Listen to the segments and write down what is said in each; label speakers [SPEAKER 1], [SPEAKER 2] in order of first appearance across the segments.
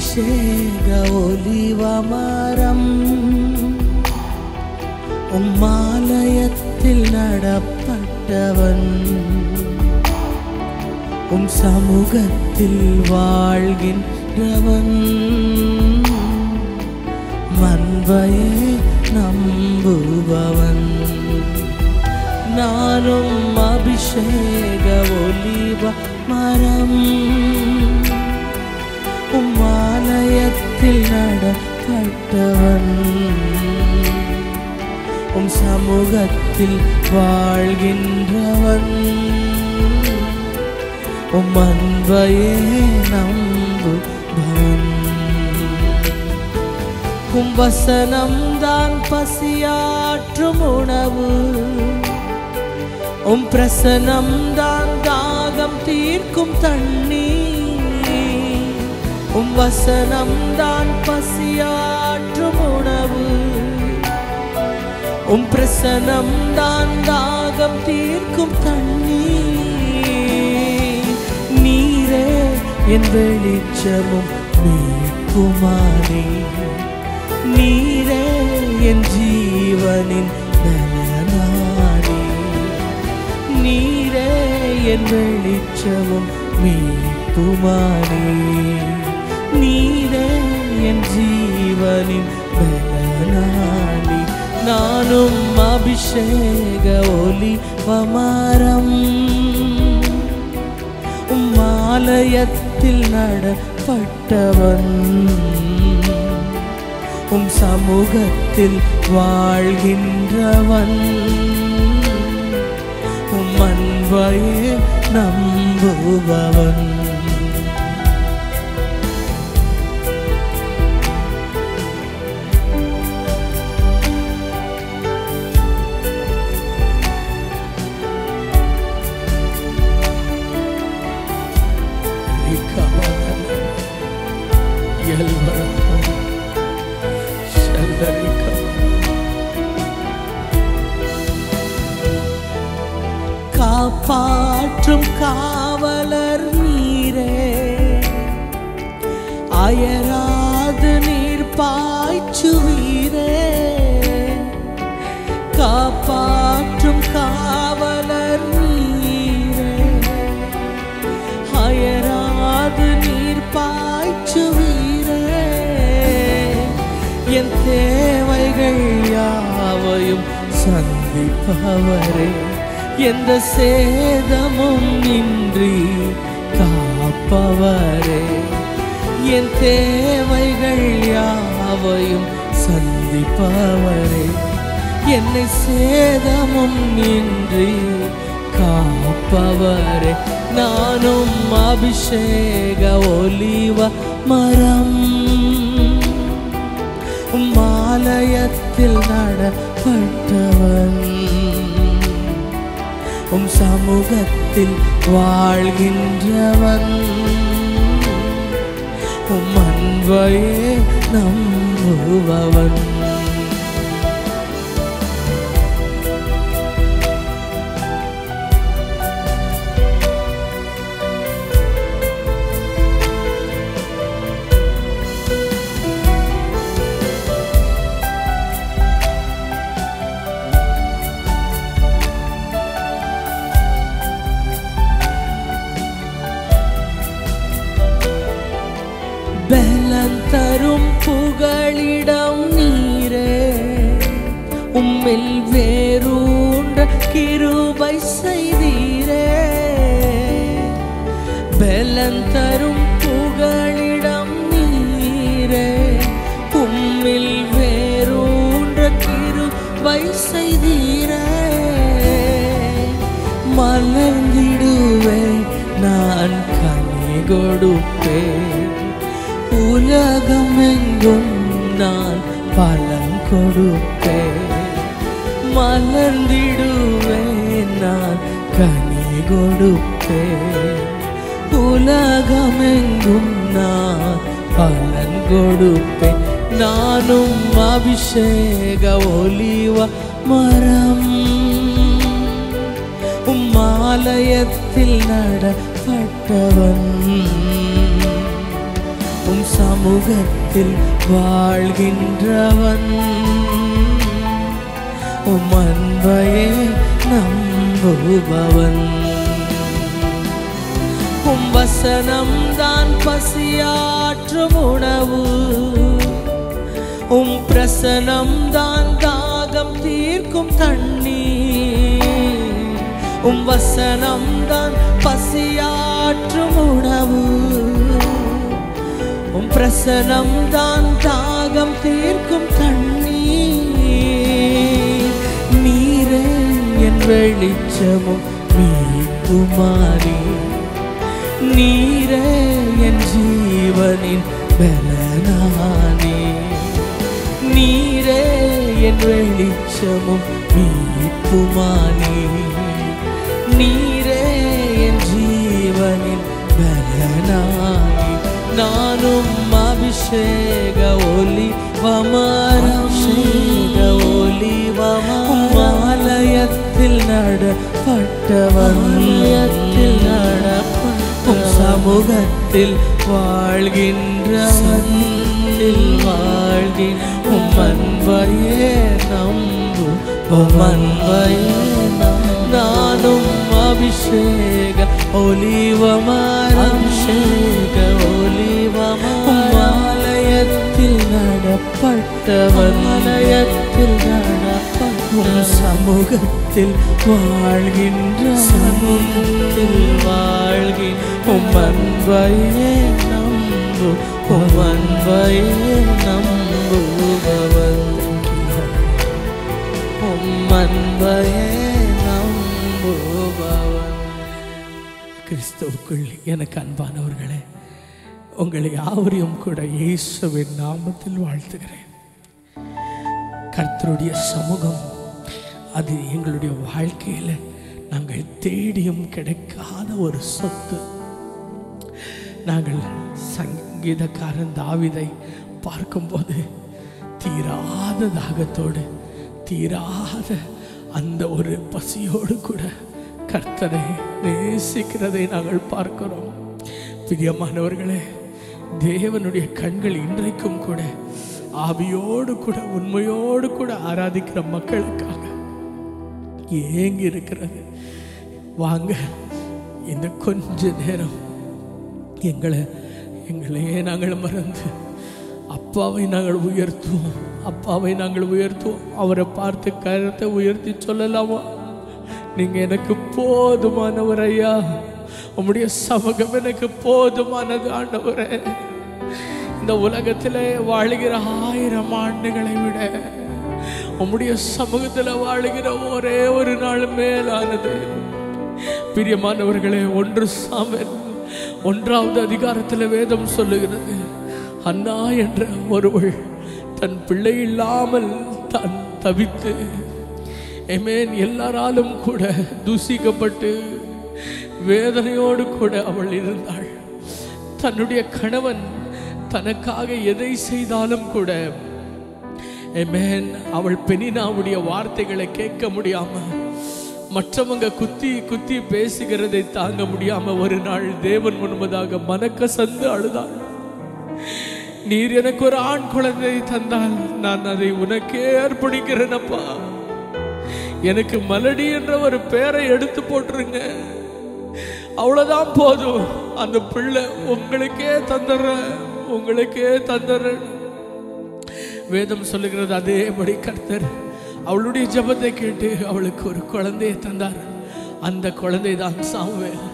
[SPEAKER 1] அபிஷேக ஒலிவமரம் உம்மாலயத்தில் நடப்பட்டவன் உம் சமூகத்தில் வாழ்கின்றவன் மன்வையே நம்புபவன் நானும் அபிஷேக ஒலிவமரம் உம்மாலயத்தில் நடப்பட்டவன் உம் சமூகத்தில் வாழ்கின்றவன் உம் அன்பையே நம்புபவன் உம் வசனம்தான் பசியாற்றும் உணவு உம் பிரசனம்தான் தாகம் தீர்க்கும் தண்ணீர் உம் வசனம்தான் பசியாற்றும் உணவு உம் பிரசனம்தான் தாகம் தீர்க்கும் தண்ணீர் நீரே என் வெளிச்சமும் மீட்புமானே நீரே என் ஜீவனின் பலனானே நீரே என் வெளிச்சமும் மீட்புமானே நீரே என் ஜீவனின் பலனானே நானும் அபிஷேக ஒலிவமரம் உம்மாலயத்தில் நடப்பட்டவன் உம் சமூகத்தில் வாழ்கின்றவன் உம் அன்பையே நம்புபவன் காப்பாற்றும் காவலர் நீரே அயராது நீர் பாய்ச்சுவீரே காப்பாற்றும் காவலர் நீரே அயராது நீர் பாய்ச்சுவீரே என் தேவைகள் யாவையும் சந்திப்பவரே எந்த சேதமும் இன்றி காப்பவரே என் தேவைகள் யாவையும் சந்திப்பவரே என்னை சேதமும் இன்றி காப்பவரே நானும் அபிஷேக ஒலிவமரம் உம்மாலயத்தில் நடப்பட்டவன் உம் சமூகத்தில் வாழ்கின்றவன் உம் அன்பையே நம்புபவன் பலன் தரும் புகழிடம் நீரே உம்மில் வேரூன்ற கிருபை செய்தீரே பலன் தரும் புகழிடம் நீரே உம்மில் வேரூன்ற கிருபை செய்தீரே மலர்ந்திடுவே நான் கனி கொடுப்பேன் உலகமெங்கும் நான் பலன் கொடுப்பேன் மலர்ந்திடுவேன் நான் கனி கொடுப்பேன் உலகமெங்கும் நான் பலன் கொடுப்பேன் நானும் அபிஷேக ஒலிவமரம் உம்மாலயத்தில் நடப்பட்டவன் உம் சமூகத்தில் வாழ்கின்றவன் உம் அன்பையே நம்புபவன். உம் வசனம் தான் பசியாற்றும் உணவு, உம் பிரசனம் தான் தாகம் தீர்க்கும் தண்ணீர். உம் வசனம் தான் பசியாற்றும் உணவு, உம் பிரசனம் தான் தாகம் தீர்க்கும் தண்ணீர். நீரே என் வெளிச்சமும் மீட்புமானி, நீரே என் ஜீவனின் பலனானே. நீரே என் வெளிச்சமும் மீட்புமானி, நீரே என் ஜீவனின் பலனானே. நானும் அபிஷேக ஒலிவமரம், ஆலயத்தில் நடப்பட்டவன், சமூகத்தில் வாழ்கின்றவன், உம் அன்பையே நம்பு, உம் அன்பையே நம்பு. நானும் அபிஷேக ஒலிவமரம், ஆலயத்தில் நடப்பட்டவன், ஆலயத்தில் நடப்பட்டவன், சமூகத்தில் வாழ்கின்ற, சமூகத்தில் வாழ்கின்ற உம் அன்பையே நம்பு, உம் அன்பையே நம்புபவன், உம் அன்பையே நம்புபவன். கிறிஸ்துவுக்குள் எனக்கு அன்பானவர்களே, உங்களை யாவரையும் கூட இயேசுவின் நாமத்தில் வாழ்த்துகிறேன். கர்த்தருடைய சமூகம் அது எங்களுடைய வாழ்க்கையில் நாங்கள் தேடியும் கிடைக்காத ஒரு சொத்து. நாங்கள் சங்கீதக்காரன் தாவீதை பார்க்கும்போது தீராத தாகத்தோடு, தீராத அந்த ஒரு பசியோடு கூட கர்த்தரை நேசிக்கிறதை நாங்கள் பார்க்கிறோம். பிரியமானவர்களே, தேவனுடைய கண்கள் இன்றைக்கும் கூட ஆவியோடு கூட உண்மையோடு கூட ஆராதிக்கிற மக்களுக்காக ஏங்கி இருக்கிறது. வாங்க, இந்த கொஞ்ச நேரம் எங்களையே நாங்கள் மறந்து அப்பாவை நாங்கள் உயர்த்துவோம், அப்பாவை நாங்கள் உயர்த்துவோம். அவரை பார்த்து கருத்தை உயர்த்தி சொல்லலாமா? நீங்க எனக்கு போதுமானவர் ஐயா, உம்முடைய சமூகம் எனக்கு போதுமானது ஆண்டவரே. இந்த உலகத்திலே வாழுகிற 1000 ஆண்டுகளை விட உம்முடைய சமூகத்தில் வாழுகிற ஒரே ஒரு நாள் மேலானது. பிரியமானவர்களே, 1 சாமுவேல் 1வது அதிகாரத்தில் வேதம் சொல்லுகிறது, அன்னா என்ற ஒருவள் தன் பிள்ளை இல்லாமல் தான் தவித்து, எல்லாராலும் கூட தூசிக்கப்பட்டு வேதனையோடு கூட அவள் இருந்தாள். தன்னுடைய கணவன் தனக்காக எதை செய்தாலும் கூட அவள் பெனினாவுடைய வார்த்தைகளை கேட்க முடியாம, மற்றவங்க குத்தி குத்தி பேசுகிறதை தாங்க முடியாம ஒரு நாள் தேவன் முன்பதாக மனக்கசந்து அழுதாள். நீர் எனக்கு ஒரு ஆண் குழந்தை தந்தால் நான் அதை உனக்கே அர்ப்பணிக்கிறேனப்பா, எனக்கு மலடி என்ற ஒரு பெயரை எடுத்து போட்டுருங்க, அவ்வளவுதான் போதும், அந்த பிள்ளை உங்களுக்கே தந்துடுறேன். வேதம் சொல்லுகிறது, அதேபடி கர்த்தர் அவளுடைய ஜெபத்தை கேட்டு அவளுக்கு ஒரு குழந்தையை தந்தார். அந்த குழந்தை தான் சாமுவேல்.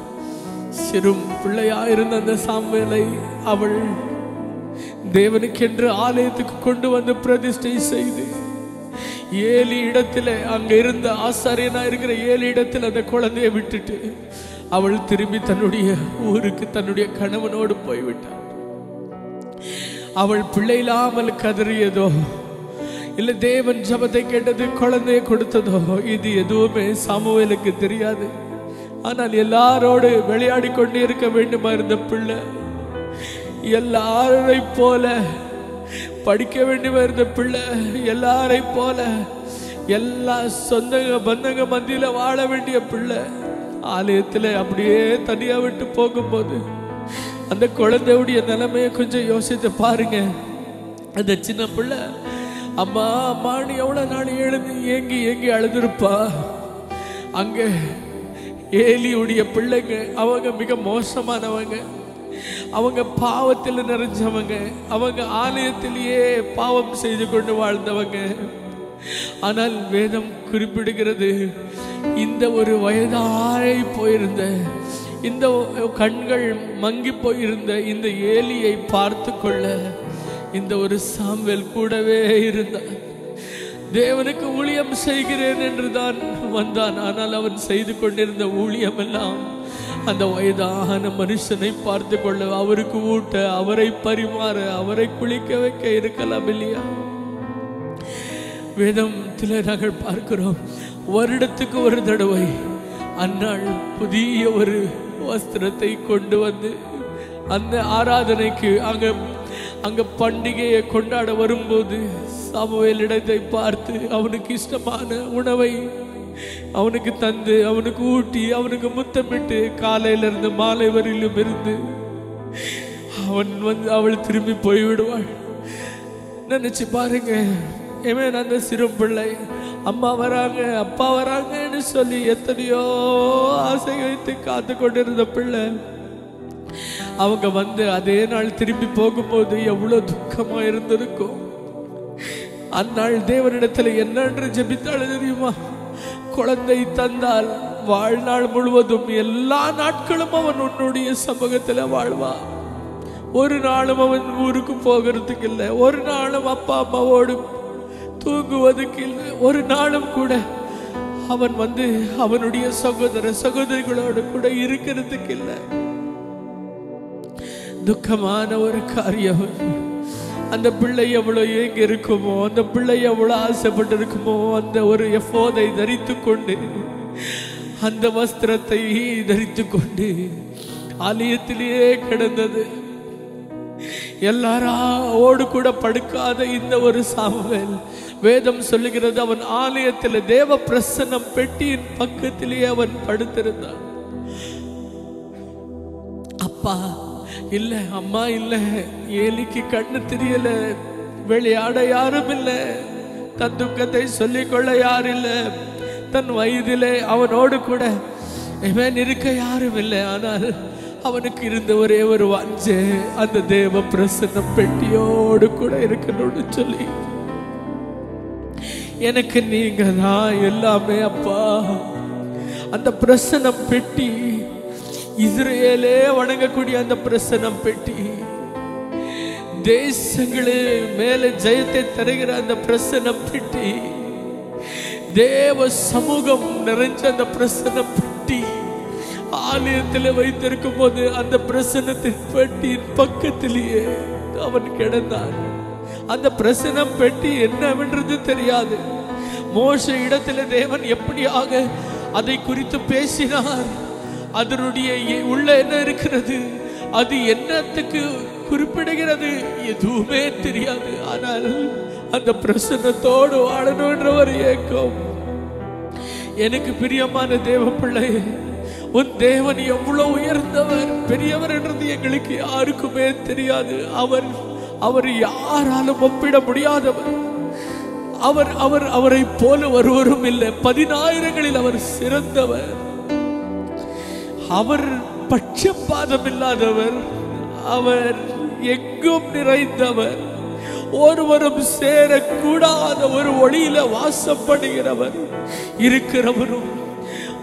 [SPEAKER 1] சிறு பிள்ளையாயிருந்த அந்த சாமுவேலை அவள் தேவனுக்கென்று ஆலயத்துக்கு கொண்டு வந்து பிரதிஷ்டை செய்து, 7 இடத்துல அங்க இருந்த ஆசாரியனா இருக்கிற 7 இடத்துல அந்த குழந்தையை விட்டுட்டு அவள் திரும்பி தன்னுடைய ஊருக்கு தன்னுடைய கணவனோடு போய்விட்டாள். அவள் பிள்ளை இல்லாமல் கதறியதோ இல்ல தேவன் ஜெபத்தை கேட்டது குழந்தையை கொடுத்ததோ இது எதுவுமே சாமுவேலுக்கு தெரியாது. ஆனால் எல்லாரோடு விளையாடி கொண்டு இருக்க வேண்டுமா இருந்த பிள்ளை, எல்லாரை போல படிக்க வேண்டுமா இருந்த பிள்ளை, எல்லாரை போல எல்லா சொந்தங்க பந்தங்க மத்தியில வாழ வேண்டிய பிள்ளை, ஆலயத்தில் அப்படியே தனியா விட்டு போகும்போது அந்த குழந்தையுடைய நிலைமையை கொஞ்சம் யோசித்து பாருங்க. அந்த சின்ன பிள்ளை அம்மா அம்மான்னு எவ்வளவு நாள் எழுந்து ஏங்கி ஏங்கி அழுதுருப்பா. அங்க ஏலியுடைய பிள்ளைங்க அவங்க மிக மோசமானவங்க, அவங்க பாவத்தில் நிறைஞ்சவங்க, அவங்க ஆலயத்திலேயே பாவம் செய்து கொண்டு வாழ்ந்தவங்க. ஆனால் வேதம் குறிப்பிடுகிறது, இந்த ஒரு வயதாய் போயிருந்த, இந்த கண்கள் மங்கி போயிருந்த இந்த ஏலியை பார்த்து கொள்ள இந்த ஒரு சாமுவேல் கூடவே இருந்தார். தேவனுக்கு ஊழியம் செய்கிறேன் என்று தான் வந்தான். ஆனால் அவன் செய்து கொண்டிருந்த ஊழியம் எல்லாம் அந்த வயதான மனுஷனை பார்த்து கொள்ள, அவருக்கு ஊட்ட, அவரை பரிமாற, அவரை குளிக்க வைக்க இருக்கலாம் இல்லையா? வேதத்தில் நாங்கள் பார்க்கிறோம், வருடத்துக்கு ஒரு தடவை அந்நாள் புதிய ஒரு வஸ்திரத்தை கொண்டு வந்து அந்த ஆராதனைக்கு அங்க பண்டிகையை கொண்டாட வரும்போது சாமுவேல் இடத்தை பார்த்து அவனுக்கு இஷ்டமான உணவை அவனுக்கு தந்து, அவனுக்கு ஊட்டி, அவனுக்கு முத்தமிட்டு, காலையிலிருந்து மாலை வரையிலும் இருந்து அவன் வந்து அவள் திரும்பி போய்விடுவாள். நினைச்சு பாருங்க. அந்த சிறு பிள்ளை அம்மா வராங்க அப்பா வராங்கன்னு சொல்லி எத்தனையோ ஆசை வைத்து காத்து கொண்டிருந்த பிள்ளை, அவங்க வந்து அதே நாள் திரும்பி போகும்போது எவ்வளவு துக்கமா இருந்திருக்கும். அந்நாள் தேவனிடத்துல என்னென்று ஜெபித்தாள் தெரியுமா? குழந்தை தந்தால் வாழ்நாள் முழுவதும் எல்லா நாட்களும் அவன் உன்னுடைய சமூகத்துல வாழ்வான். ஒரு நாளும் அவன் ஊருக்கு போகிறதுக்கு இல்லை, ஒரு நாளும் அப்பா அம்மாவோடு தூங்குவதுக்கு இல்லை, ஒரு நாளும் கூட அவன் வந்து அவனுடைய சகோதர சகோதரிகளோடு கூட இருக்கிறதுக்கு இல்லை. துக்கமான ஒரு காரியம். அந்த பிள்ளை எவ்வளவு எங்க இருக்குமோ, அந்த பிள்ளை எவ்வளவு ஆசைப்பட்டு இருக்குமோ, அந்த ஒரு எஃபோதை தரித்து கொண்டு, அந்த வஸ்திரத்தை தரித்து கொண்டு ஆலயத்திலேயே கிடந்தது. எல்லாரோடு கூட படுக்காத இந்த ஒரு சாமுவேல், வேதம் சொல்லுகிறது, அவன் ஆலயத்தில் தேவ பிரசன்னம் பெட்டியின் பக்கத்திலேயே அவன் படுத்திருந்தான். அப்பா இல்ல, அம்மா இல்ல, ஏலிக்கு கண்ணு தெரியல, விளையாட யாரும் இல்லை, தன் துக்கத்தை சொல்லிக்கொள்ள யாரும் இல்லை, தன் வயதிலே அவனோடு கூட இருக்க யாரும் இல்லை. ஆனால் அவனுக்கு இருந்த ஒரே ஒரு வாஞ்சை, அந்த தேவ பிரசன்னம் பெட்டியோடு கூட இருக்கணும்னு சொல்லி, எனக்கு நீங்க தான் எல்லாமே அப்பா. அந்த பிரசன்னம் பெட்டி, இஸ்ரேலே வணங்கக்கூடிய அந்த பிரசன்னம் பெட்டி, தேசங்களே மேலே ஜெயத்தை தருகிற அந்த பிரசன்னம் பெட்டி, தேவ சமூகம் நிறைஞ்ச அந்த பிரசன்னம் பெட்டி ஆலயத்தில் வைத்திருக்கும் போது அந்த பிரசன்னத்தின் பெட்டியின் பக்கத்திலேயே அவன் கிடந்தான். அந்த பிரசன்னம் பெட்டி என்னவென்றது தெரியாது. மோசே இடத்துல தேவன் எப்படியாக அதை குறித்து பேசினார், அதனுடைய உள்ள என்ன இருக்கிறது, அது என்னத்துக்கு குறிப்பிடுகிறது, எதுவுமே தெரியாது. ஆனால் அந்த பிரசன்னத்தோடு வாழணுன்ற ஒரு ஏக்கம். எனக்கு பிரியமான தேவ பிள்ளை, உன் தேவன் எவ்வளவு உயர்ந்தவர், பெரியவர் என்றது எங்களுக்கு யாருக்குமே தெரியாது. அவர் யாராலும் ஒப்பிட முடியாதவர். அவரை போல ஒருவரும் இல்லை. 10,000களில் அவர் சிறந்தவர். அவர் பட்சபாதம் இல்லாதவர். அவர் எங்கும் நிறைந்தவர். ஒருவரும் சேரக்கூடாத ஒரு ஒளியில வாசப்படுகிறவர். இருக்கிறவரும்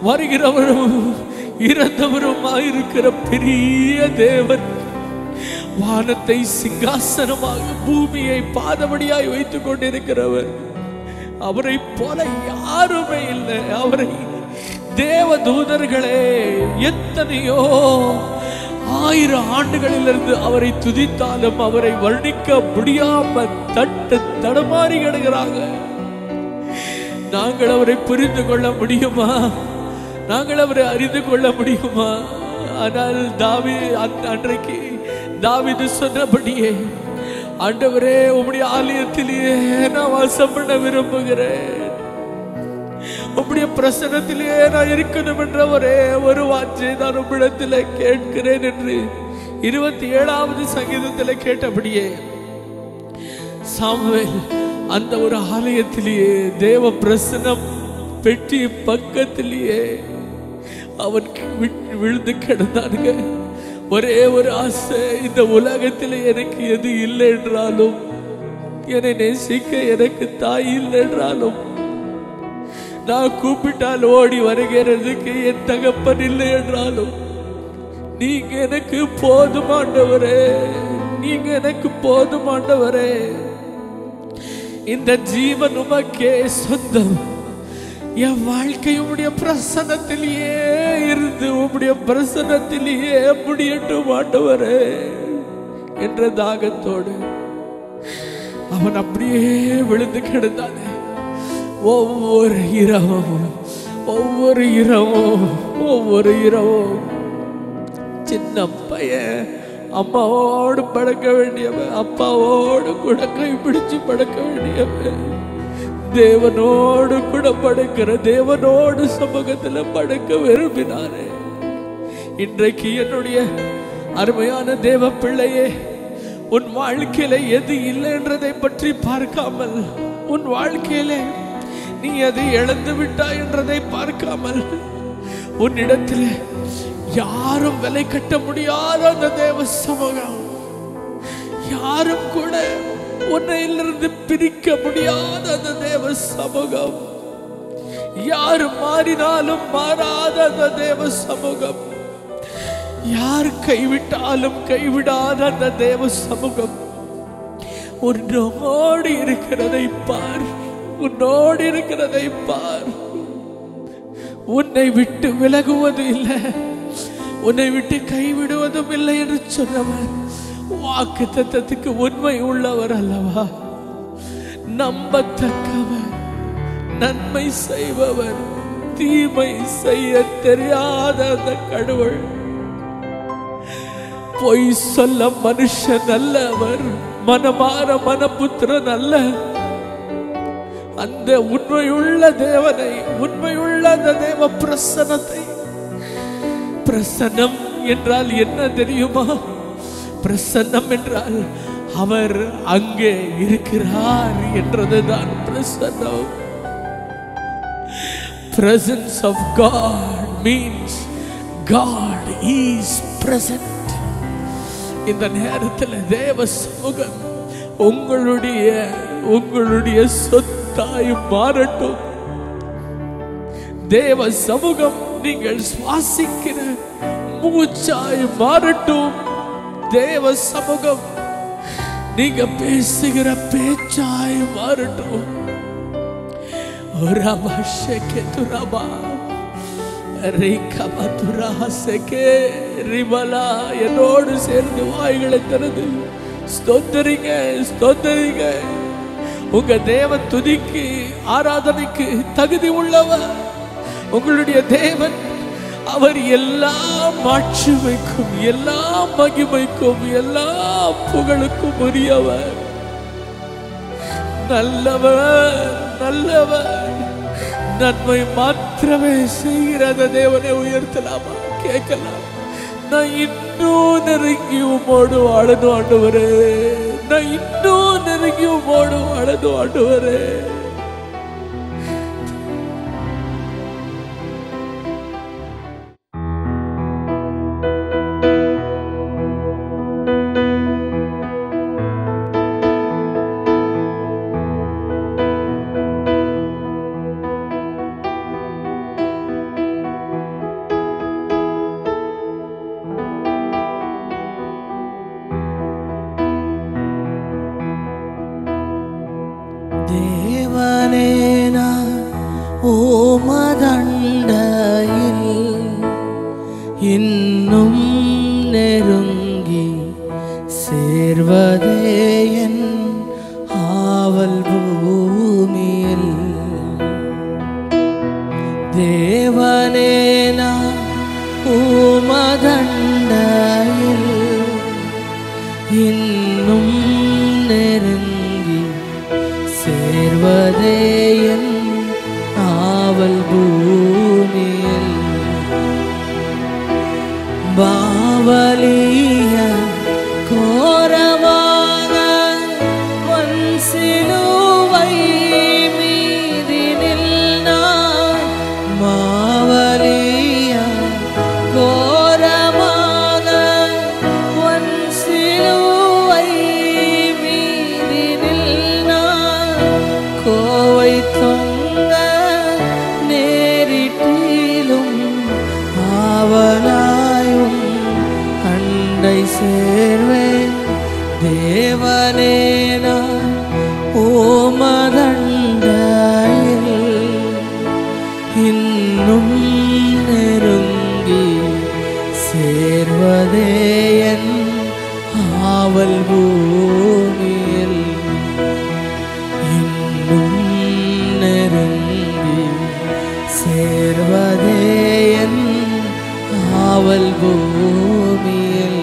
[SPEAKER 1] வருகிறவரும் இறந்தவருமாயிருக்கிற பெரிய தேவன், வானத்தை சிங்காசனமாக பூமியை பாதபடியாய் வைத்துக் கொண்டிருக்கிறவர். அவரை போல யாருமே இல்லை. அவரை தேவ தூதர்களே எத்தனையோ 1000 ஆண்டுகளிலிருந்து அவரை துதித்தாலும் அவரை வர்ணிக்க முடியாம தடமாறி கிடக்கிறாங்க. நாங்கள் அவரை புரிந்து கொள்ள முடியுமா? நாங்கள் அவரை அறிந்து கொள்ள முடியுமா? ஆனால் அன்றைக்கு தாவீது சொன்னபடியே, ஆண்டவரே உம்முடைய ஆலயத்திலேயே நான் வாசம் பண்ண விரும்புகிறேன், உம்முடைய பிரசன்னத்திலேயே நான் இருக்கணும் என்ற ஒரே ஒரு வார்த்தை நான் உம்மிடத்தில் கேட்கிறேன் என்று 27வது சங்கீதத்தில் கேட்டபடியே சாமுவேல் அந்த ஒரு ஆலயத்திலேயே தேவ பிரசன்னம் பெட்டி பக்கத்திலேயே அவன் விழுந்து கிடந்தானுங்க. ஒரே ஒரு ஆசை, இந்த உலகத்தில் எனக்கு எது இல்லை என்றாலும், என்னை நேசிக்க எனக்கு தாய் இல்லை என்றாலும், நான் கூப்பிட்டால் ஓடி வருகிறதுக்கு என் தகப்பன் இல்லை என்றாலும், நீங்க எனக்கு போதுமாண்டவரே, நீங்க எனக்கு போதுமாண்டவரே. இந்த ஜீவன் உமக்கே சொந்தம். என் வாழ்க்கை உம்முடைய பிரசன்னத்திலேயே இருந்து உம்முடைய பிரசன்னத்திலேயே முடியட்டும் ஆண்டவரே என்ற தாகத்தோடு அவன் அப்படியே விழுந்து கிடந்தானே. ஒவ்வொரு இரவும் சின்ன பையன் அம்மாவோடு படுக்க வேண்டியவன், அப்பாவோடு கூட கைப்பிடிச்சு படுக்க வேண்டியவன், தேவனோடு கூட படுக்கிற, தேவனோடு சமூகத்தில் படுக்க விரும்பினாரே. இன்றைக்கு என்னுடைய அருமையான தேவ பிள்ளையே, உன் வாழ்க்கையில எது இல்லை என்றதை பற்றி பார்க்காமல், உன் வாழ்க்கையில நீ எதை இழந்து விட்டாய் என்றதை பார்க்காமல், உன்னிடத்தில் யாரும் விலை கட்ட முடியாத அந்த தேவ சமூகம், யாரும் கூட உன்னையிலிருந்து பிரிக்க முடியாத அந்த தேவ சமூகம், யாரும் மாறினாலும் மாறாத அந்த தேவ சமூகம், யார் கைவிட்டாலும் கைவிடாத அந்த தேவ சமூகம் உன்னோடு இருக்கிறதை பார், உன்னோடு இருக்கிறதை பார். உன்னை விட்டு விலகுவது இல்லை, உன்னை விட்டு கைவிடுவதும் இல்லை என்று சொன்னவர் வாக்குத்தத்தத்துக்கு உண்மை உள்ளவர் அல்லவா? நம்பத்தக்கவர், நன்மை செய்பவர், தீமை செய்ய தெரியாத அந்த கடவுள், பொய் சொல்ல மனுஷன் அல்லவர், மனமாற மனபுத்திரன் அல்ல. அந்த உண்மையுள்ள தேவனை, உண்மையுள்ள அந்த தேவ பிரசன்னத்தை, பிரசன்னம் என்றால் என்ன தெரியுமா? பிரசன்னம் என்றால் அவர் அங்கே இருக்கிறார் என்றதுதான் பிரசன்னம். Presence of God means God is present. இந்த நேரத்தில் தேவ சமூகம் உங்களுடைய சொத்தாய் மாறட்டும். தேவ சமூகம் நீங்கள் சுவாசிக்கிற மூச்சாய் மாறட்டும். தேவ சமூகம் நீங்க பேசுகிற பேச்சாய் மாறட்டும். என்னோடு சேர்ந்து வாய்களை திறந்து ஸ்தோத்தரிங்க, ஸ்தோத்தரிங்க. உங்க தேவன் துதிக்கு, ஆராதனைக்கு தகுதி உள்ளவர். உங்களுடைய தேவன் அவர் எல்லா மாட்சிமைக்கும், எல்லா மகிமைக்கும், எல்லா புகழுக்கும் உரியவர். நல்லவர், நல்லவர். நன்மை மாத்திரமே செய்கிற அந்த தேவனை உயர்த்தலாமா? கேட்கலாம். நான் இன்னும் நெருங்கி உமோடு வாழணும் ஆண்டவரே, நான் இன்னும் நெருங்கி உமோடு வாழணும் ஆண்டவரே.
[SPEAKER 2] இன்னும் நெருங்கி சேர்வதே என் ஆவல் பூமியில். தேவனே நான் உமதண்டையில் இன்னும் நெருங்கி சேர்வதே என் ஆவல் பூமியில். பாவலிய கோரமான பொன் சிலுவை மீதினில் நான் மாவலியா கோரமான பொன் சிலுவை மீதினில் நான் கோவை தொங்க நேரிட்டிலும் ஆவலாயும் அண்டை சேர்வேன் தேவனே நான் உமதண்டையில் இன்னும் நெருங்கி சேர்வதே என் ஆவல் பூமியில் இன்னும் நெருங்கி சேர்வதே என் ஆவல் பூமியில்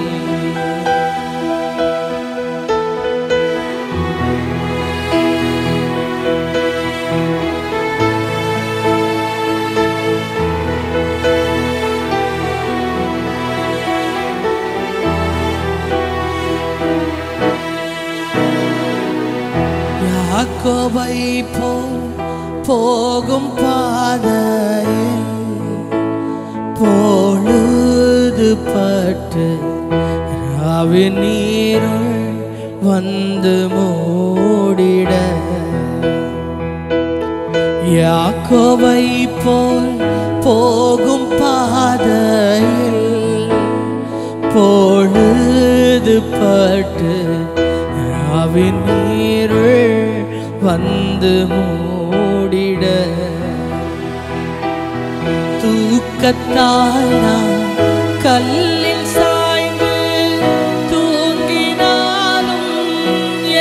[SPEAKER 2] யாக்கோபை போகும் பாதையில் பொழுது பட்டு ராவின் நீருள் வந்து மூடிட யாக்கோபை போகும் பாதையில் பொழுது பட்டு ராவின் நீருள் வந்து மூடிட தூக்கத்தால் நான் கல்லில் சாய்ந்து தூங்கினாலும்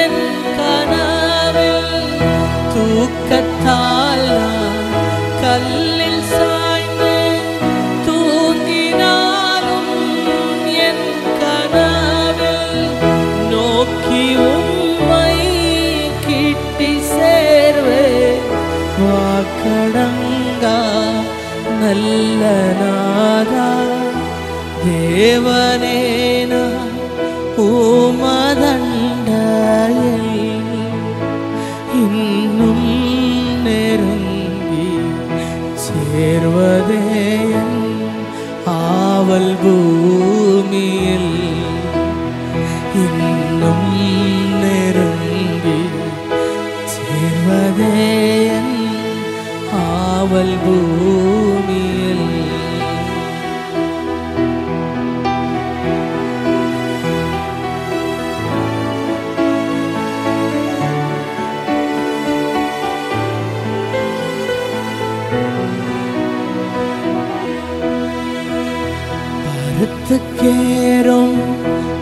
[SPEAKER 2] என் கனவில் தூக்கத்தால் நான் கல்லில் சாய்ந்து தூங்கினாலும் என் கனவில் நோக்கி உம்மை கிட்டி சேர்வே வாக்கடங்கா நல்ல நாதா தேவனே நான் உமதண்டையில் இன்னும் நெருங்கி சேர்வதே என் ஆவல் பூமியில் இன்னும் நெருங்கி சேர்வதே என் ஆவல் பூமியில் பருத்துக்கேறும்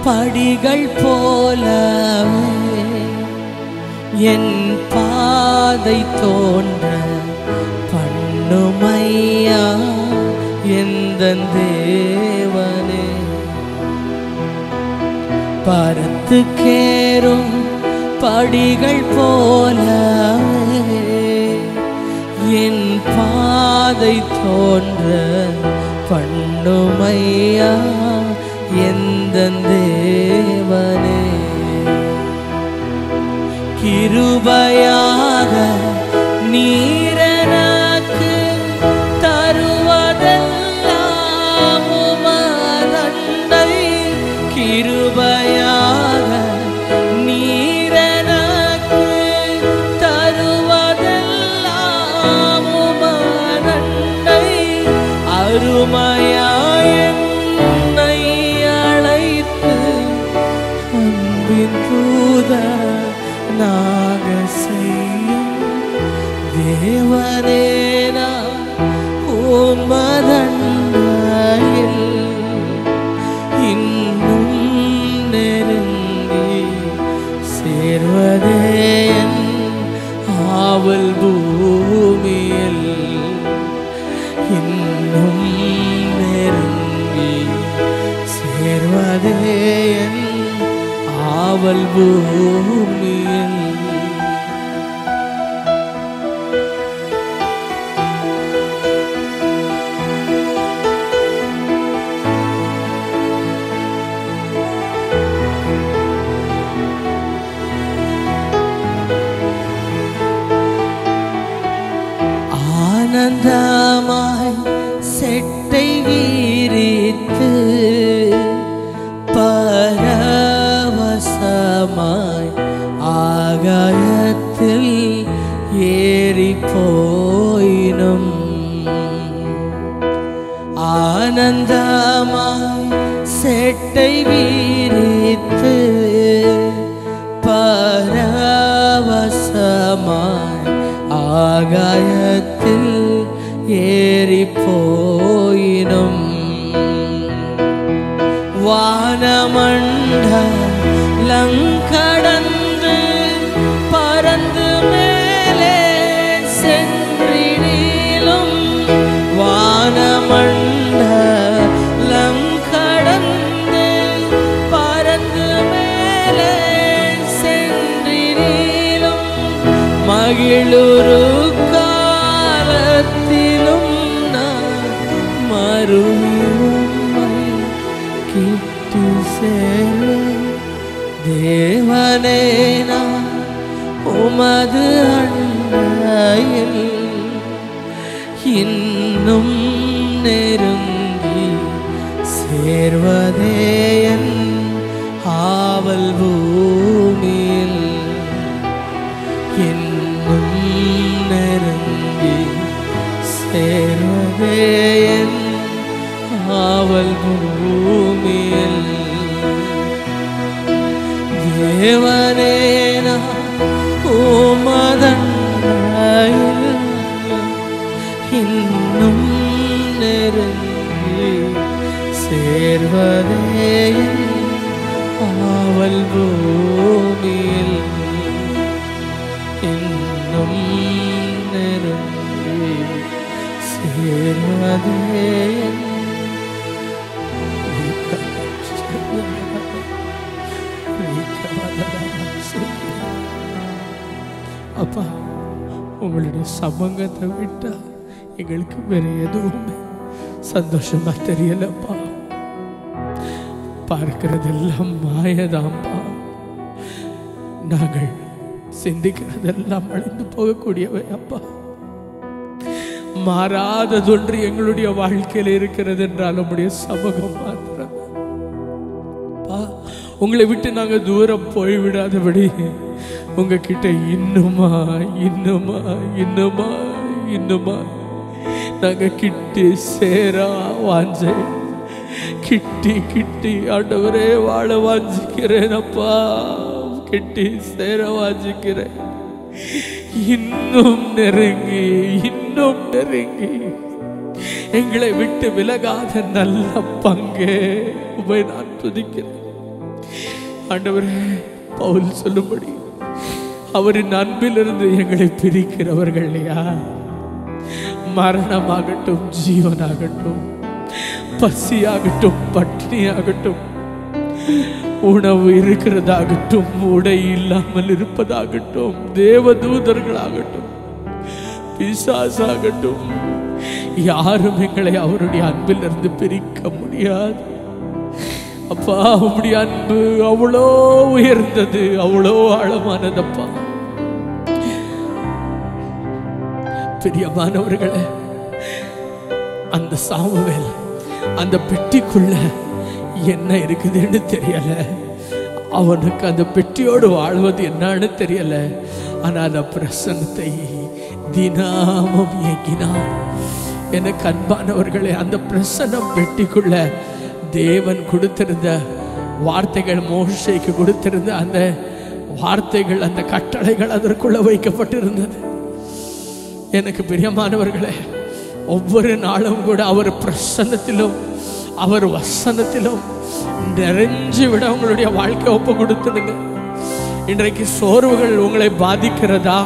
[SPEAKER 2] படிகள் போலவே என் பாதை தோன்ற பண்ணுமையா எந்தன் தேவனே பருத்துக்கேறும் படிகள் போலவே என் பாதை தோன்ற பண்ணுமையா எந்தன் தேவனே கிருபையாக நீரெனக்கு தருவதெல்லாம் உமதண்டை கிருபையாக நீரெனக்கு தருவதெல்லாம் உமதண்டை அருமையாய் என்னை அழைத்து அன்பின் தூதர் நாக செய்யும் தேவனே நான் உமதண்டையில் இன்னும் நெருங்கி சேர்வதே என் ஆவல் பூமியில் இன்னும் நெருங்கி சேர்வதே என் ஆவல் பூமியில் செட்டை வீரித்து பரவசமாய் ஆகாயத்தில் ஏறி போயினும் வானமண்டலங்கடந்து பறந்து மேலே சென்றிடிலும் வானமண்டலங்கடந்து பறந்து மேலே சென்றிடிலும் மகிழுரு காலத்திலும் நான் மறுமை கிட்டு சேர தேவனே நான் உமது அண்டையில் இன்னும் நெருங்கி சேர்வதே என் ஆவல் பூமியில் இன்னும் நெருங்கி சேர்வதே என் ஆவல் பூமியில் தேவனே நான் உமதண்டையில் இன்னும் நெருங்கி சேர்வதே என் ஆவல் பூமியில் இன்னும் நெருங்கி சேர்வதே என்
[SPEAKER 1] அப்பா, உங்களுடைய சமூகத்தை விட்டா எங்களுக்கு வேற எதுவுமே சந்தோஷமா தெரியலப்பா. பார்க்கிறதெல்லாம் மாயதாம்பா. நாங்கள் சிந்திக்கிறதெல்லாம் அழிந்து போகக்கூடியவை அப்பா. மாறாததொன்று எங்களுடைய வாழ்க்கையில் இருக்கிறது என்றால் உங்களுடைய சமூகம் மாத்திரம். உங்களை விட்டு நாங்க தூரம் போய்விடாதபடி உங்ககிட்ட இன்னுமா இன்னுமா இன்னுமா இன்னுமா நாங்க கிட்டி சேரா வாஞ்சை கிட்டி கிட்டி ஆண்டவரே வாழ வாஞ்சிக்கிறேன் அப்பா. கிட்டி சேர வாஞ்சிக்கிறேன். இன்னும் நெருங்கி இன்னும் நெருங்கி எங்களை விட்டு விலகாத நல்ல பங்கே உமை நான் துதிக்கிறேன் ஆண்டவரே. பவுல் சொல்லும்படி அவரின் அன்பிலிருந்து எங்களை பிரிக்கிறவர்கள் யார்? மரணமாகட்டும், ஜீவனாகட்டும், பசியாகட்டும், பட்டினியாகட்டும், உணவு இருக்கிறதாகட்டும், உடை இல்லாமல் இருப்பதாகட்டும், தேவதூதர்களாகட்டும், பிசாசாகட்டும், யாரும் எங்களை அவருடைய அன்பிலிருந்து பிரிக்க முடியாது. அப்பா, உம்முடைய அன்பு அவ்வளோ உயர்ந்தது, அவ்வளோ ஆழமானதப்பா. பிரியமானவர்களே, அந்த சாமுவேல் அந்த பெட்டிக்குள்ள என்ன இருக்குதுன்னு தெரியல. அவனுக்கு அந்த பெட்டியோடு வாழ்வது என்னன்னு தெரியல. ஆனா அந்த பிரசன்னத்தை தினமும் ஏங்கினான். எனக்கு அன்பானவர்களே, அந்த பிரசன்னம் பெட்டிக்குள்ள தேவன் கொடுத்திருந்த வார்த்தைகள், மோசேக்கு கொடுத்திருந்த அந்த வார்த்தைகள், அந்த கட்டளைகள் அதற்குள்ள வைக்கப்பட்டிருந்தது. எனக்கு பிரியமானவர்களே, ஒவ்வொரு நாளும் கூட அவர் பிரசன்னத்திலும் அவர் வசனத்திலும் நிறைஞ்சு விட உங்களுடைய வாழ்க்கை ஒப்பு கொடுத்துடுங்க. இன்றைக்கு சோர்வுகள் உங்களை பாதிக்கிறதா?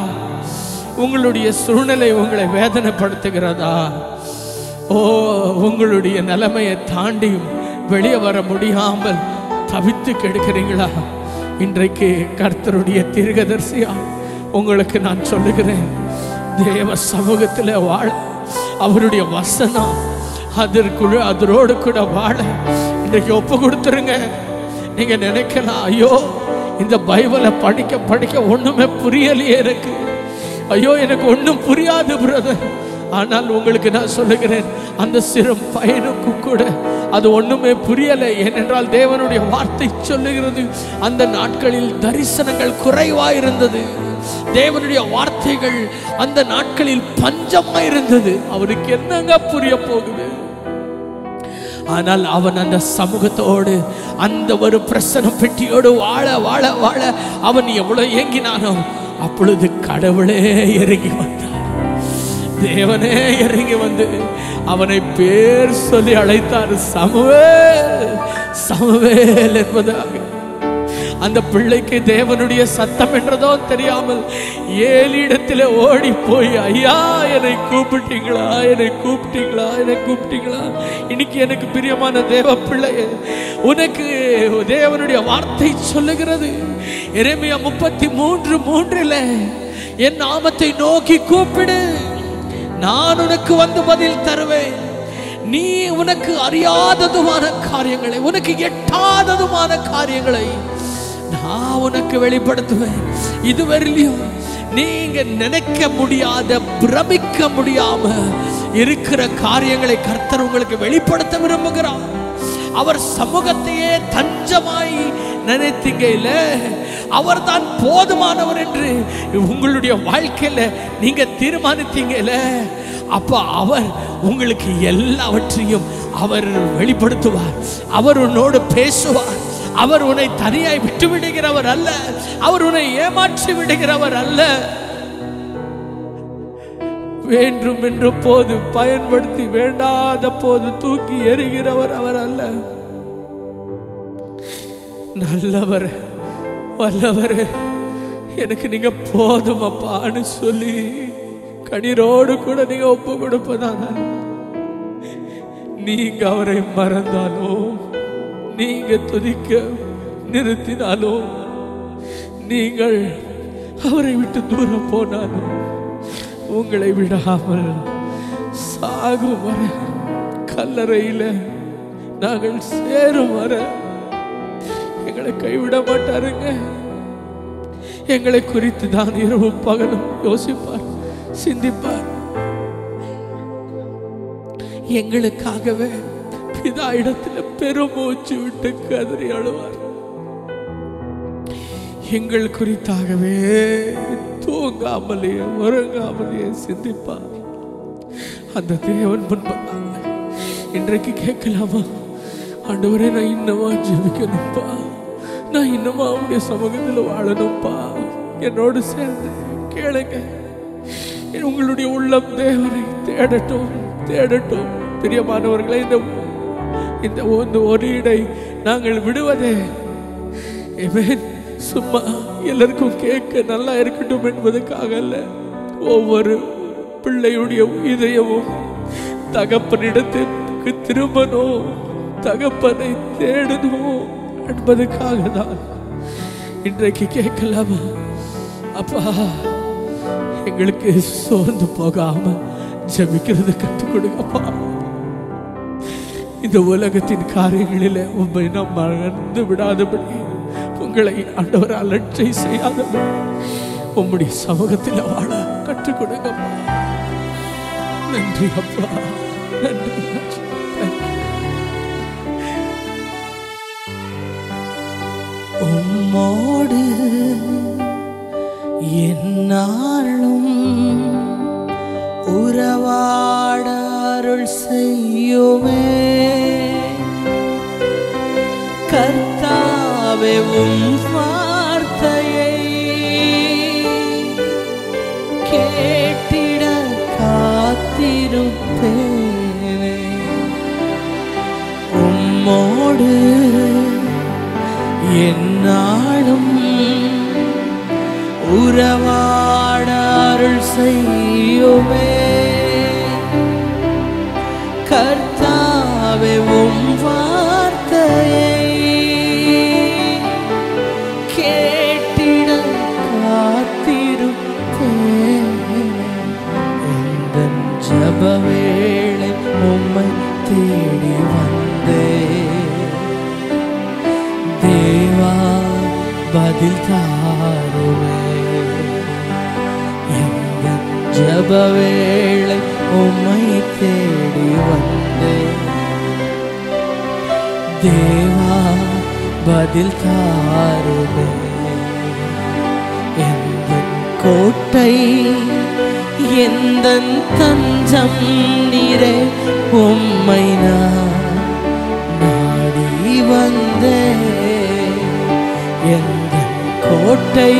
[SPEAKER 1] உங்களுடைய சூழ்நிலை உங்களை வேதனைப்படுத்துகிறதா? ஓ, உங்களுடைய நிலைமையை தாண்டியும் வெளியே வர முடியாமல் தவித்து கெடுக்கிறீங்களா? இன்றைக்கு கர்த்தருடைய தீர்க்கதரிசியா உங்களுக்கு நான் சொல்லுகிறேன், தேவ சமூகத்தில் வாழ, அவருடைய வசனம் அதற்குள்ள அதரோடு கூட வாழ இன்றைக்கு ஒப்பு கொடுத்துருங்க. நீங்க நினைக்கலாம், ஐயோ இந்த பைபிளை படிக்க படிக்க ஒண்ணுமே புரியலையே எனக்கு, ஐயோ எனக்கு ஒன்றும் புரியாது பிரதர். ஆனால் உங்களுக்கு நான் சொல்லுகிறேன், அந்த சிறு பையனுக்கு கூட அது ஒண்ணுமே புரியலை. ஏனென்றால் தேவனுடைய வார்த்தை சொல்லுகிறது, அந்த நாட்களில் தரிசனங்கள் குறைவாயிருந்தது. தேவனுடைய வார்த்தைகள் அந்த நாட்களில் பஞ்சமா இருந்தது. அவருக்கு என்னங்க புரிய போகுது? ஆனால் அவன் அந்த சமூகத்தோடு, அந்த ஒரு பிரசன்ன பெட்டியோடு வாழ வாழ வாழ அவன் எவ்வளவு ஏங்கினானோ அப்பொழுது கடவுளே இறங்கி வந்தார். தேவனே இறங்கி வந்து அவனை பேர் சொல்லி அழைத்தார். சமுவேல், சமுவேல் என்பதாக. அந்த பிள்ளைக்கு தேவனுடைய சத்தம் என்றதோ தெரியாமல் ஏலியிடத்திலே ஓடி போய், ஐயா என்னை கூப்பிட்டீங்களா, என்னை கூப்பிட்டீங்களா, என்னை கூப்பிட்டீங்களா? இன்னைக்கு எனக்கு பிரியமான தேவ பிள்ளையே, உனக்கு தேவனுடைய வார்த்தை சொல்லுகிறது. எரேமியா 33:3 என் நாமத்தை நோக்கி கூப்பிடு, நான் உனக்கு வந்து பதில் தருவேன். நீ உனக்கு அறியாததுமான காரியங்களை, உனக்கு எட்டாததுமான காரியங்களை நான் உனக்கு வெளிப்படுத்துவேன். இதுவரையிலும் நீங்க நினைக்க முடியாத, பிரமிக்க முடியாம இருக்கிற காரியங்களை கர்த்தர் உங்களுக்கு வெளிப்படுத்த விரும்புகிறார். அவர் சமூகத்தையே தஞ்சமாய் நினைத்தீங்கல்ல, அவர் தான் போதுமானவர் என்று உங்களுடைய வாழ்க்கையில நீங்க தீர்மானித்தீங்கல்ல, அப்ப அவர் உங்களுக்கு எல்லாவற்றையும் அவர் வெளிப்படுத்துவார். அவர் உன்னோடு பேசுவார். அவர் உன்னை தனியாய் விட்டு விடுகிறவர் அல்ல. அவர் உன்னை ஏமாற்றி விடுகிறவர் அல்ல. வேண்டும் என்ற போது பயன்படுத்தி, வேண்டாத போது தூக்கி எறிகிறவர் அவர் அல்ல. நல்லவர், வல்லவர், எனக்கு நீங்க போதும் அப்பான்னு சொல்லி கண்ணீரோடு கூட நீங்க ஒப்பு கொடுப்பதான, நீங்க அவரை மறந்தாலோ, நீங்க துதிக்க நிறுத்தினாலோ, நீங்கள் அவரை விட்டு தூரம் போனாலும் உங்களை விடாமல் சாகும் வர, கல்லறையில நாங்கள் சேரும் வர எங்களை கைவிட மாட்டாருங்க. எங்களை குறித்து தான் இரவு பகலும் யோசிப்பார், சிந்திப்பார். எங்களுக்காகவே பிதா இடத்துல பெருமூச்சு விட்டு கதறி அழுவார். எங்கள் குறித்தாகவே தூங்காமலே உறங்காமலே சிந்திப்பார். அந்த தேவன் முன்பதாக இன்றைக்கு கேட்கலாமா, ஆண்டவரே நான் இன்னமா ஜெபிக்கணும்ப்பா, நான் இன்னமா அவருடைய சமூகத்தில் வாழணும்ப்பா, என்னோடு சேர்ந்து கேளுங்க. உங்களுடைய உள்ளம் தேவனை தேடட்டும், தேடட்டும். பிரியமானவர்களே, இந்த ஒரு இடை நாங்கள் விடுவதே சும்மா எல்லாருக்கும் கேட்க நல்லா இருக்கட்டும் என்பதற்காக அல்ல. ஒவ்வொரு பிள்ளையுடைய இதயமும் தகப்பனிடத்திற்கு திரும்பணும், தகப்பனை தேடணும் என்பதற்காக தான் இன்றைக்கு கேட்கலாமா? அப்பா, எங்களுக்கு சோர்ந்து போகாம ஜெபிக்கிறது கற்றுக் கொடுங்கப்பா. இந்த உலகத்தின் காரியங்களிலே உம்மை நாம் மறந்து விடாதபடி, உங்களை ஆண்டவர் அலட்சிய செய்யாதபடி உம்முடைய சமூகத்தில் வாழ கற்றுக் கொடுங்கப்பா. நன்றி அப்பா, நன்றி.
[SPEAKER 2] உம்மோடு என்னாலும் உறவாட அருள் செய்யுமே கர்த்தாவே, உம் வார்த்தையை கேட்டிட காத்திருப்பேனே. உம்மோடு என்னாலும் உறவாட அருள் செய்யுமே கர்த்தாவே, உம் வார்த்தையை கேட்டிட காத்திருப்பேன். எந்தன் ஜெப வேளை உம்மை தேடி வந்தேன் தேவா, பதில் தாருமே. எந்தன் ஜெப வேளை உம்மை தேடி வந்தேன் தேவா, பதில் தாருமே. எந்தன் கோட்டை, எந்தன் தஞ்சம் நீரே, உம்மை நான் வந்தே எந்தன் கோட்டை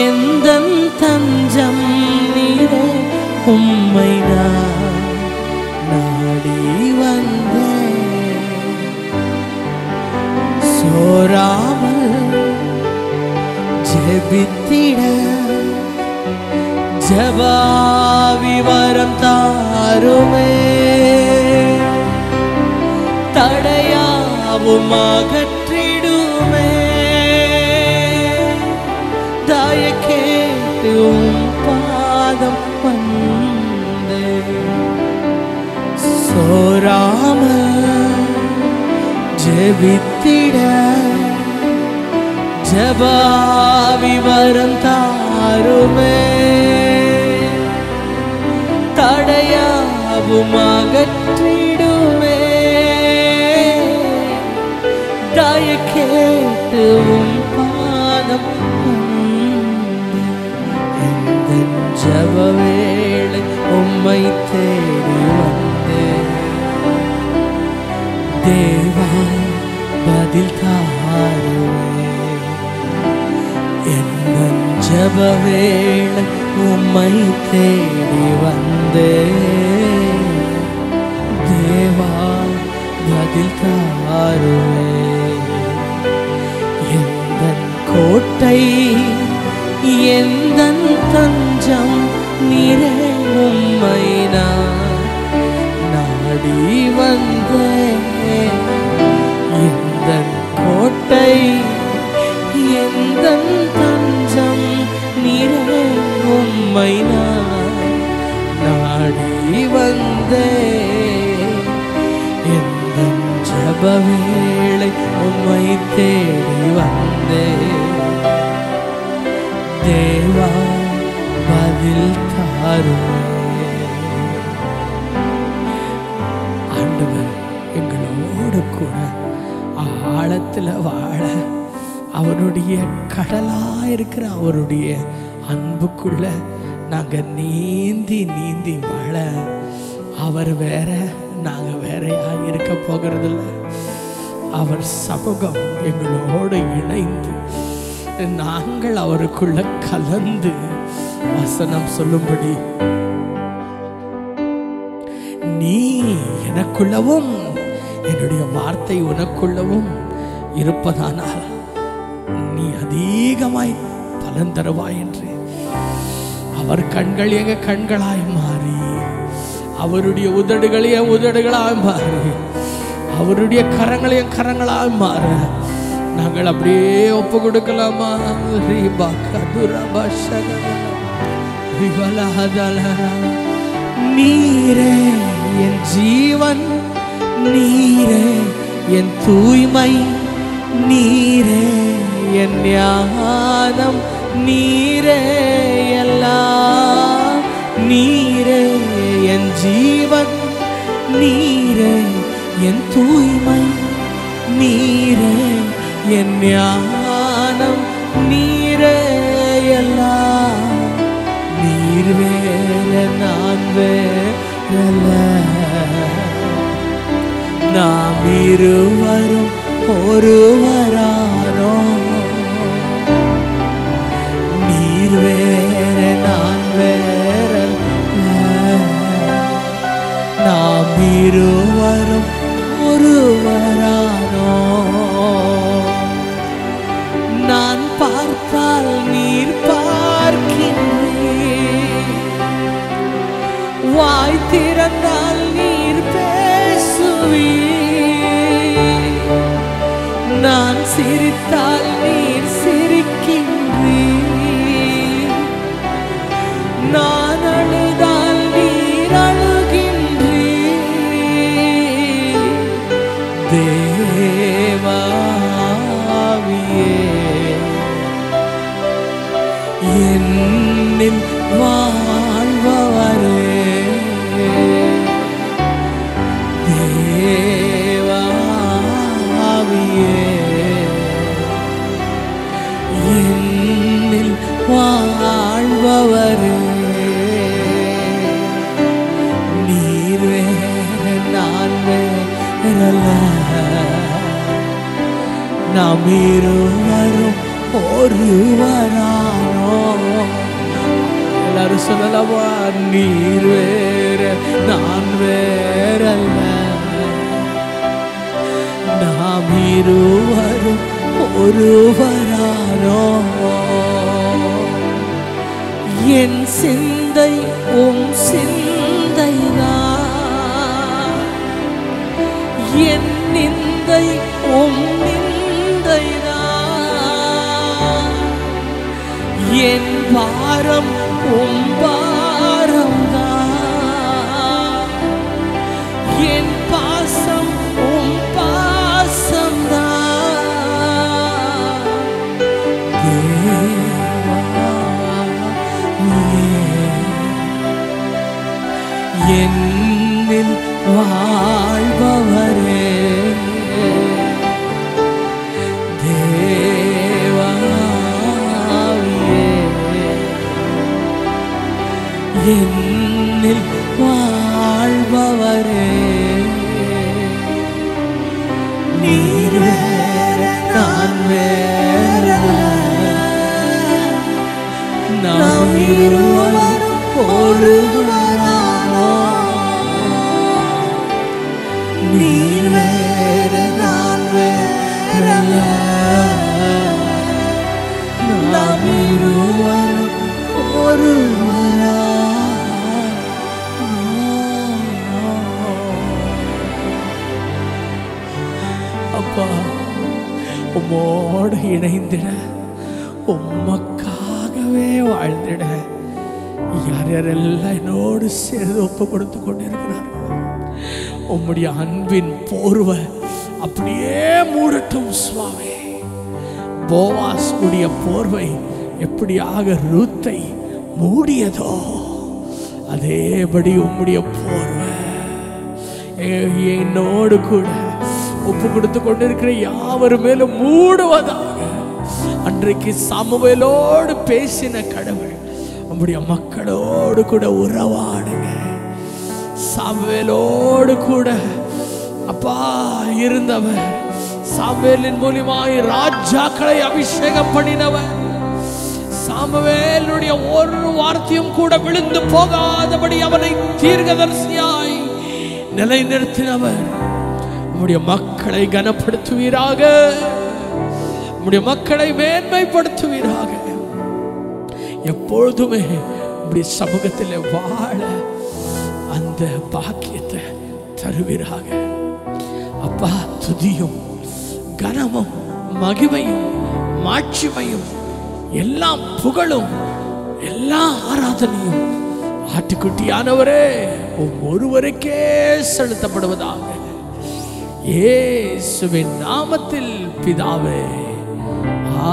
[SPEAKER 2] எந்தன் தஞ்சம் நீரே உம்மை நான் நாடி வந்தே சோராமல் ஜெபித்திட ஜபாவி வரம் தாருமே தடையாவும் அகற்றிடுமே தாய கேட்டு பாதம் வந்தே சோராம ஜெபித்திட ஜபாவி வரம் தாருமே தடையாவும் அகற்றிடுமே தாய கேட்டு பாதம் எந்தன் ஜப வேளை உம்மை தேடி வந்தே தேவா பதில் தாருமே எந்தன் ஜப வேளை உம்மை தேடி வந்தே தேவா பதில் தாருமே எந்தன் கோட்டை எந்தன் தஞ்சம் நீரே உம்மை நான் நாடி வந்தே எந்தன் கோட்டை எந்தன் தஞ்சம் நீரே உம்மை நான் நாடி வந்தே எந்தன் ஜப வேளை உம்மை தேடி வந்தே தேவா பதில் தாருமே ஆண்டவர் எங்களோடு கூட ஆழத்தில் வாழ அவருடைய கடலா இருக்கிற அவருடைய அன்புக்குள்ள நாங்க நீந்தி நீந்தி வாழ அவர் வேற நாங்க வேறையா இருக்க போகிறதில்ல அவர் சமூகம் எங்களோடு இணைந்து நாங்கள் அவருக்குள்ள கலந்து வசனம் சொல்லும்படி நீ எனக்குள்ளவும் என்னுடைய வார்த்தை உனக்குள்ளவும் இருப்பதானால் நீ அதிகமாய் பலன் தருவாய் என்று அவர் கண்கள் எங்க கண்களாய் மாறி அவருடைய உதடுகள் என் உதடுகளாய் மாறி அவருடைய கரங்கள் என் கரங்களாய் மாற நாங்கள் அப்படியே ஒப்பு கொடுக்கலாமா? நீரே என் ஜீவன் நீரே என் தூய்மை நீரே என் ஞானம் நீரே எல்லாம் நீரே என் ஜீவன் நீரே என் தூய்மை நீரே என் ஞானம் நீரே எல்லாம் நீர் வேற நான் வேறல்ல நாம் இருவரும் ஒருவரானோ நீர் வேற நான் வேறல்ல நாம் இருவரும் ஒருவரானோ நான் பார்த்தால் நீர் பார்க்கின்றீர் வாய் திறந்தால் நீர் பேசுவீர் நான் சிரித்தால் நீர் சிரிக்கின்றீர் நான் அழுதால் நீர் அழுகின்றீர் தேவாவியே என்னில் வாழ்பவரே தேவாவியே என்னில் வாழ்பவரே நீர் வேற நான் வேறல்ல நாம் இருவரும் ஒருவரானோ.
[SPEAKER 1] எல்லாரும் சொல்லலாமா? நீர் வேற நான் வேறல்ல,
[SPEAKER 2] நாம் இருவரும் ஒருவரானோ. என் சிந்தை சிந்தைதான், என் நிந்தை நிந்தைதான், என் பாரம் பாரம்தான், என் பாசம் பாசம்தான். தேவா என்னில் வாழ்பவரே, தேவாவியே என்னில் வாழ்பவரே. நீர் வேற நான் வேற, நாம் இருவரும் ஒருவரானோ. நீர் வேற நான் வேறல்ல, நாம் இருவரும் ஒருவரானோ.
[SPEAKER 1] அப்பா உம்மோடு இணைந்திட, உமக்காகவே வாழ்ந்திட யார் யாரெல்லாம் என்னோடு சேர்ந்து ஒப்பு கொடுத்து கொண்டிருக்கிறார், உம்முடைய அன்பின் போர்வை அப்படியே மூடட்டும் சுவாமி. போவாஸ் உடைய போர்வை எப்படியாக ரூத்தை மூடியதோ அதேபடி உம்முடைய போர்வை என்னோடு கூட ஒப்பு கொடுத்து கொண்டிருக்கிற யாவர் மேலும் மூடுவதாக. அன்றைக்கு சாமுவேலோடு பேசின கடவுள் உம்முடைய மக்களோடு கூட உறவாடுங்க. சாமுவேலோடு கூட அப்பா இருந்தவர், சாமுவேலின் மூலமாய் ராஜாக்களை அபிஷேகம் பண்ணினவர், சாமுவேலுடைய ஒரு வார்த்தையும் கூட விழுந்து போகாதபடி அவனை தீர்க்கதரிசியாய் நிலைநிறுத்தினவர். உம்முடைய மக்களை கனப்படுத்துவீராக, உம்முடைய மக்களை மேன்மைப்படுத்துவீராக. எப்பொழுதுமே உம்முடைய சமூகத்தில் வாழ அந்த பாக்கியத்தை தருவீராக. அப்பா துதியும் கனமும் மகிமையும் மாட்சிமையும் எல்லாம் புகழும் எல்லா ஆராதனையும் ஆட்டுக்குட்டியானவரே ஒருவருக்கே செலுத்தப்படுவதாக. இயேசுவின் நாமத்தில் பிதாவே,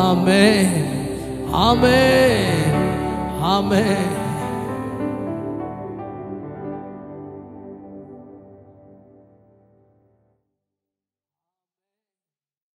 [SPEAKER 1] ஆமென், ஆமென், ஆமென்.